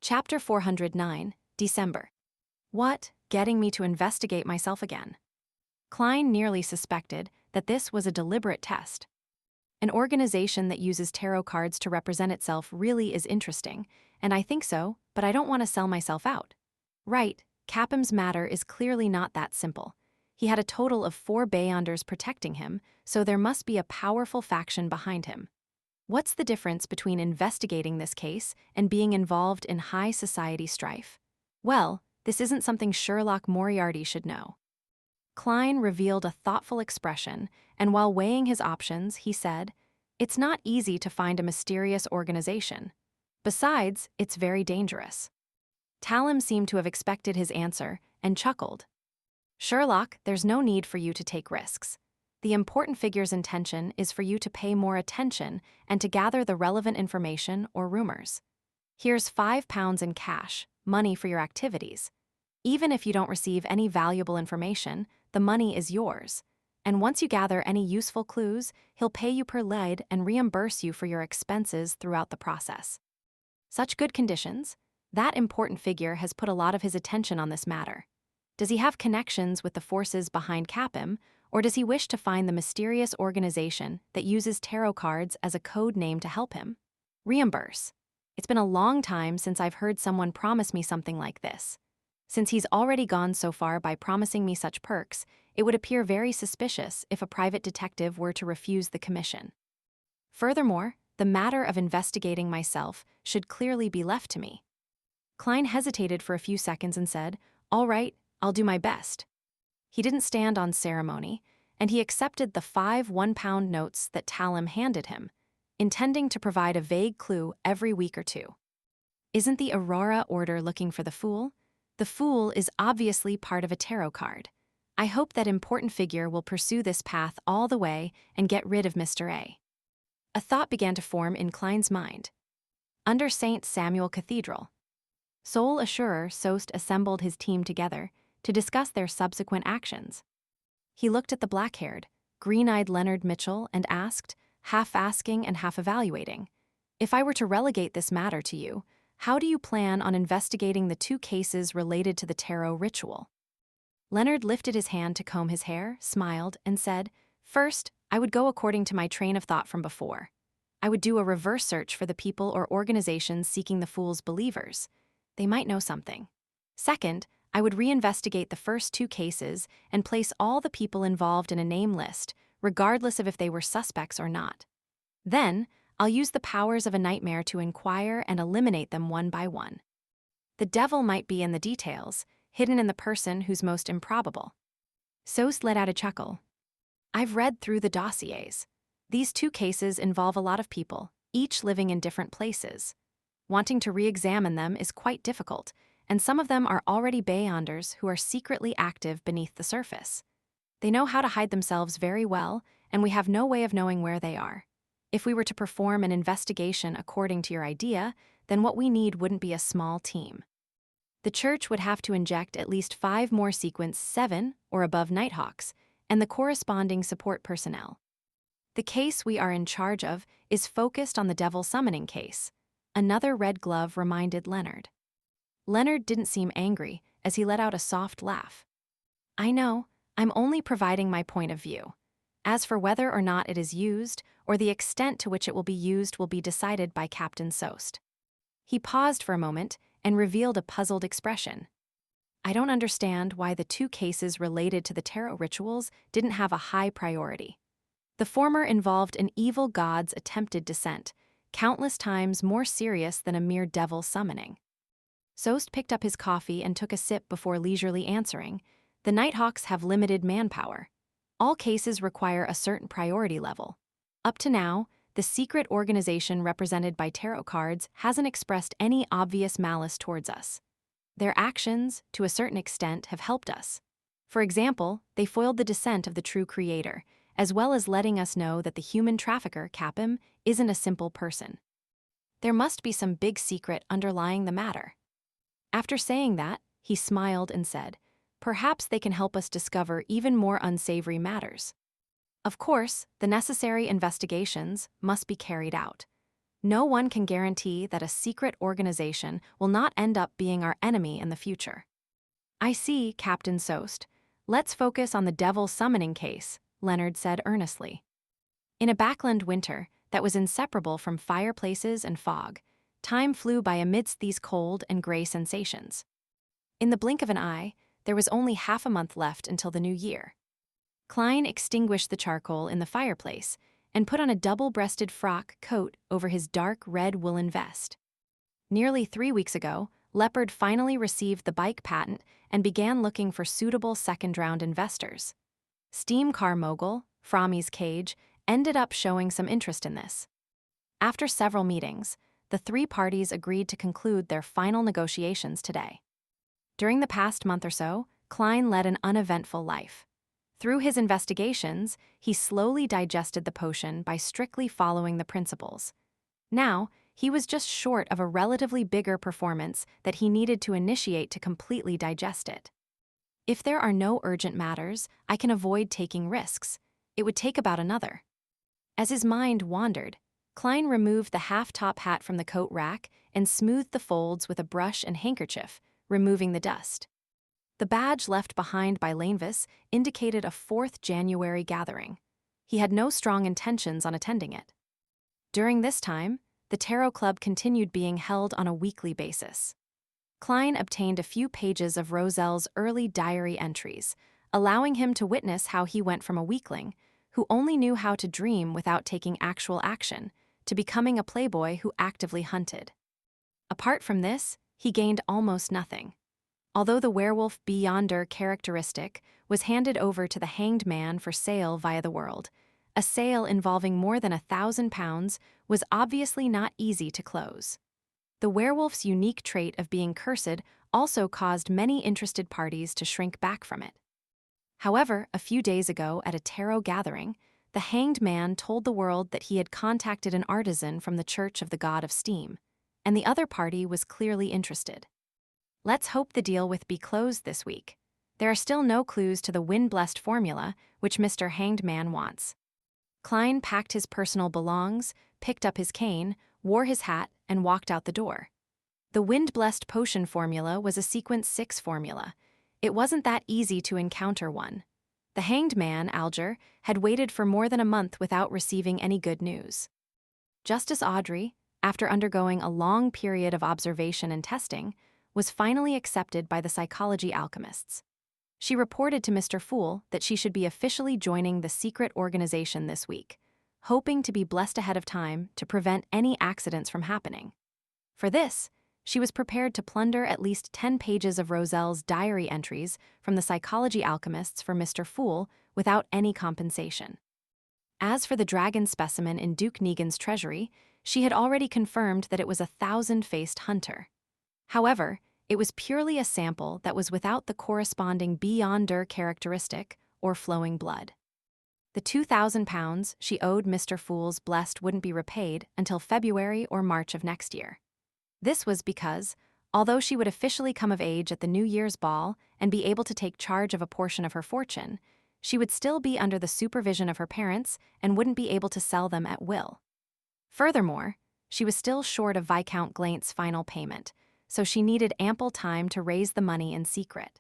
Chapter 409, December. What? Getting me to investigate myself again. Klein nearly suspected that this was a deliberate test. An organization that uses tarot cards to represent itself really is interesting, and I think so, but I don't want to sell myself out. Right, Capim's matter is clearly not that simple. He had a total of 4 Beyonders protecting him, so there must be a powerful faction behind him. What's the difference between investigating this case and being involved in high society strife? Well, this isn't something Sherlock Moriarty should know. Klein revealed a thoughtful expression, and while weighing his options, he said, "It's not easy to find a mysterious organization. Besides, it's very dangerous." Talim seemed to have expected his answer and chuckled. "Sherlock, there's no need for you to take risks. The important figure's intention is for you to pay more attention and to gather the relevant information or rumors. Here's £5 in cash, money for your activities. Even if you don't receive any valuable information, the money is yours. And once you gather any useful clues, he'll pay you per lead and reimburse you for your expenses throughout the process." Such good conditions. That important figure has put a lot of his attention on this matter. Does he have connections with the forces behind Capim, or does he wish to find the mysterious organization that uses tarot cards as a code name to help him? Reimburse. It's been a long time since I've heard someone promise me something like this. Since he's already gone so far by promising me such perks, it would appear very suspicious if a private detective were to refuse the commission. Furthermore, the matter of investigating myself should clearly be left to me. Klein hesitated for a few seconds and said, "All right, I'll do my best." He didn't stand on ceremony, and he accepted the 5 one-pound notes that Talim handed him, intending to provide a vague clue every week or two. Isn't the Aurora Order looking for the Fool? The Fool is obviously part of a tarot card. I hope that important figure will pursue this path all the way and get rid of Mr. A. A thought began to form in Klein's mind. Under St. Samuel Cathedral, Sole Assurer Sost assembled his team together to discuss their subsequent actions. He looked at the black-haired, green-eyed Leonard Mitchell and asked, half asking and half evaluating, "If I were to relegate this matter to you, how do you plan on investigating the 2 cases related to the tarot ritual?" Leonard lifted his hand to comb his hair, smiled, and said, "First, I would go according to my train of thought from before. I would do a reverse search for the people or organizations seeking the Fool's believers. They might know something. Second, I would reinvestigate the first 2 cases and place all the people involved in a name list, regardless of if they were suspects or not. Then, I'll use the powers of a nightmare to inquire and eliminate them one by one. The devil might be in the details, hidden in the person who's most improbable." Sost let out a chuckle. "I've read through the dossiers. These 2 cases involve a lot of people, each living in different places. Wanting to re-examine them is quite difficult, and some of them are already Beyonders who are secretly active beneath the surface. They know how to hide themselves very well, and we have no way of knowing where they are. If we were to perform an investigation according to your idea, then what we need wouldn't be a small team. The church would have to inject at least 5 more sequence 7 or above Nighthawks, and the corresponding support personnel. The case we are in charge of is focused on the devil summoning case," another red glove reminded Leonard. Leonard didn't seem angry as he let out a soft laugh. "I know, I'm only providing my point of view. As for whether or not it is used, or the extent to which it will be decided by Captain Sost." He paused for a moment and revealed a puzzled expression. "I don't understand why the 2 cases related to the tarot rituals didn't have a high priority. The former involved an evil god's attempted descent, countless times more serious than a mere devil summoning." Sost picked up his coffee and took a sip before leisurely answering, "The Nighthawks have limited manpower. All cases require a certain priority level. Up to now, the secret organization represented by tarot cards hasn't expressed any obvious malice towards us. Their actions, to a certain extent, have helped us. For example, they foiled the descent of the true creator, as well as letting us know that the human trafficker, Capim, isn't a simple person. There must be some big secret underlying the matter." After saying that, he smiled and said, "Perhaps they can help us discover even more unsavory matters. Of course, the necessary investigations must be carried out. No one can guarantee that a secret organization will not end up being our enemy in the future. I see, Captain Sost. Let's focus on the devil summoning case, Leonard said earnestly. In a backland winter that was inseparable from fireplaces and fog, time flew by amidst these cold and gray sensations. In the blink of an eye, there was only half a month left until the new year. Klein extinguished the charcoal in the fireplace and put on a double-breasted frock coat over his dark red woolen vest. Nearly 3 weeks ago, Leopard finally received the bike patent and began looking for suitable second-round investors. Steam car mogul, Frommy's Cage, ended up showing some interest in this. After several meetings, the three parties agreed to conclude their final negotiations today. During the past month or so, Klein led an uneventful life. Through his investigations, he slowly digested the potion by strictly following the principles. Now, he was just short of a relatively bigger performance that he needed to initiate to completely digest it. If there are no urgent matters, I can avoid taking risks. It would take about another. As his mind wandered, Klein removed the half-top hat from the coat rack and smoothed the folds with a brush and handkerchief, removing the dust. The badge left behind by Lanevis indicated a 4th January gathering. He had no strong intentions on attending it. During this time, the Tarot Club continued being held on a weekly basis. Klein obtained a few pages of Roselle's early diary entries, allowing him to witness how he went from a weakling, who only knew how to dream without taking actual action, to becoming a playboy who actively hunted. Apart from this, he gained almost nothing. Although the werewolf Beyonder characteristic was handed over to the Hanged Man for sale via the world, a sale involving more than £1,000 was obviously not easy to close. The werewolf's unique trait of being cursed also caused many interested parties to shrink back from it. However, a few days ago at a tarot gathering, the Hanged Man told the world that he had contacted an artisan from the Church of the God of Steam, and the other party was clearly interested. Let's hope the deal will be closed this week. There are still no clues to the wind-blessed formula which Mr. Hanged Man wants. Klein packed his personal belongings, picked up his cane, wore his hat, and walked out the door. The wind-blessed potion formula was a sequence 6 formula. It wasn't that easy to encounter one. The Hanged Man, Alger, had waited for more than a month without receiving any good news. Justice Audrey, after undergoing a long period of observation and testing, was finally accepted by the psychology alchemists. She reported to Mr. Fool that she should be officially joining the secret organization this week, hoping to be blessed ahead of time to prevent any accidents from happening. For this, she was prepared to plunder at least 10 pages of Roselle's diary entries from the psychology alchemists for Mr. Fool without any compensation. As for the dragon specimen in Duke Negan's treasury, she had already confirmed that it was a 1,000-faced hunter. However, it was purely a sample that was without the corresponding Beyonder characteristic or flowing blood. The £2,000 she owed Mr. Fool's blessed wouldn't be repaid until February or March of next year. This was because, although she would officially come of age at the New Year's ball and be able to take charge of a portion of her fortune, she would still be under the supervision of her parents and wouldn't be able to sell them at will. Furthermore, she was still short of Viscount Glaint's final payment, so she needed ample time to raise the money in secret.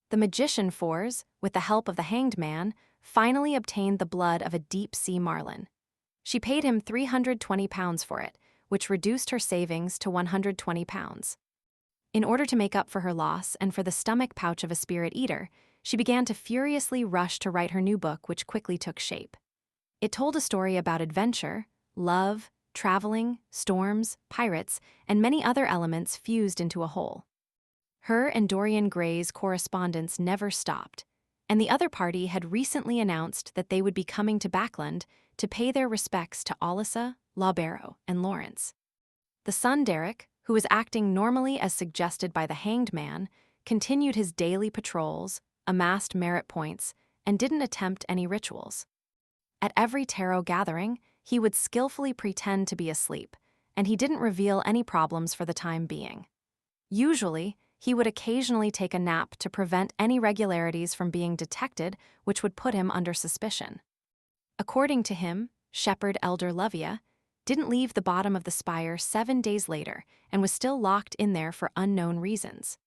The magician Fours, with the help of the Hanged Man, finally obtained the blood of a deep-sea marlin. She paid him £320 for it, which reduced her savings to £120. In order to make up for her loss and for the stomach pouch of a spirit eater, she began to furiously rush to write her new book, which quickly took shape. It told a story about adventure, love, traveling, storms, pirates, and many other elements fused into a whole. Her and Dorian Gray's correspondence never stopped, and the other party had recently announced that they would be coming to Backland to pay their respects to Alyssa, Lawbarrow, and Lawrence. The son Derek, who was acting normally as suggested by the Hanged Man, continued his daily patrols, amassed merit points, and didn't attempt any rituals. At every tarot gathering, he would skillfully pretend to be asleep, and he didn't reveal any problems for the time being. Usually, he would occasionally take a nap to prevent any irregularities from being detected, which would put him under suspicion. According to him, Shepherd Elder Lovia, didn't leave the bottom of the spire 7 days later and was still locked in there for unknown reasons.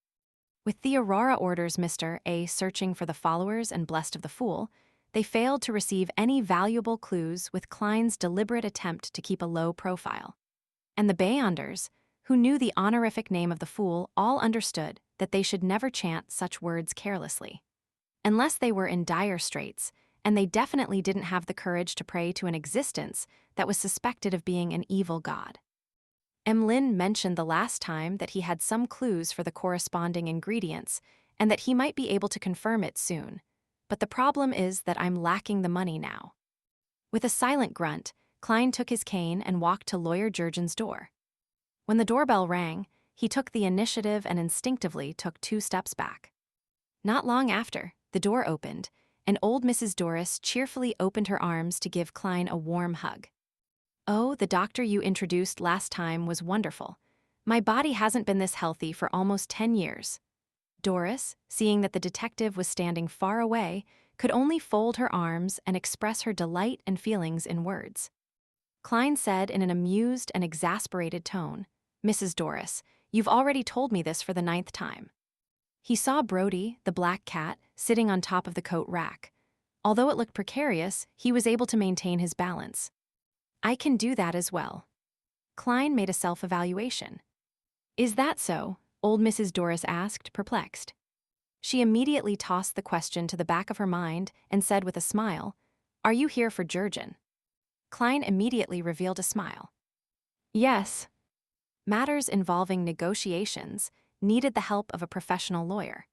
With the Aurora orders Mr. A searching for the followers and blessed of the fool, they failed to receive any valuable clues with Klein's deliberate attempt to keep a low profile. And the Beyonders, who knew the honorific name of the fool, all understood that they should never chant such words carelessly. Unless they were in dire straits, and they definitely didn't have the courage to pray to an existence that was suspected of being an evil god. Emlyn mentioned the last time that he had some clues for the corresponding ingredients and that he might be able to confirm it soon. But the problem is that I'm lacking the money now. With a silent grunt, Klein took his cane and walked to Lawyer Jurgen's door. When the doorbell rang, he took the initiative and instinctively took 2 steps back. Not long after, the door opened, and old Mrs. Doris cheerfully opened her arms to give Klein a warm hug. "Oh, the doctor you introduced last time was wonderful. My body hasn't been this healthy for almost 10 years. Doris, seeing that the detective was standing far away, could only fold her arms and express her delight and feelings in words. Klein said in an amused and exasperated tone, "Mrs. Doris, you've already told me this for the 9th time." He saw Brody, the black cat, sitting on top of the coat rack. Although it looked precarious, he was able to maintain his balance. "I can do that as well." Klein made a self-evaluation. "Is that so?" old Mrs. Doris asked, perplexed. She immediately tossed the question to the back of her mind and said with a smile, "Are you here for Jurgen?" Klein immediately revealed a smile. "Yes." Matters involving negotiations needed the help of a professional lawyer.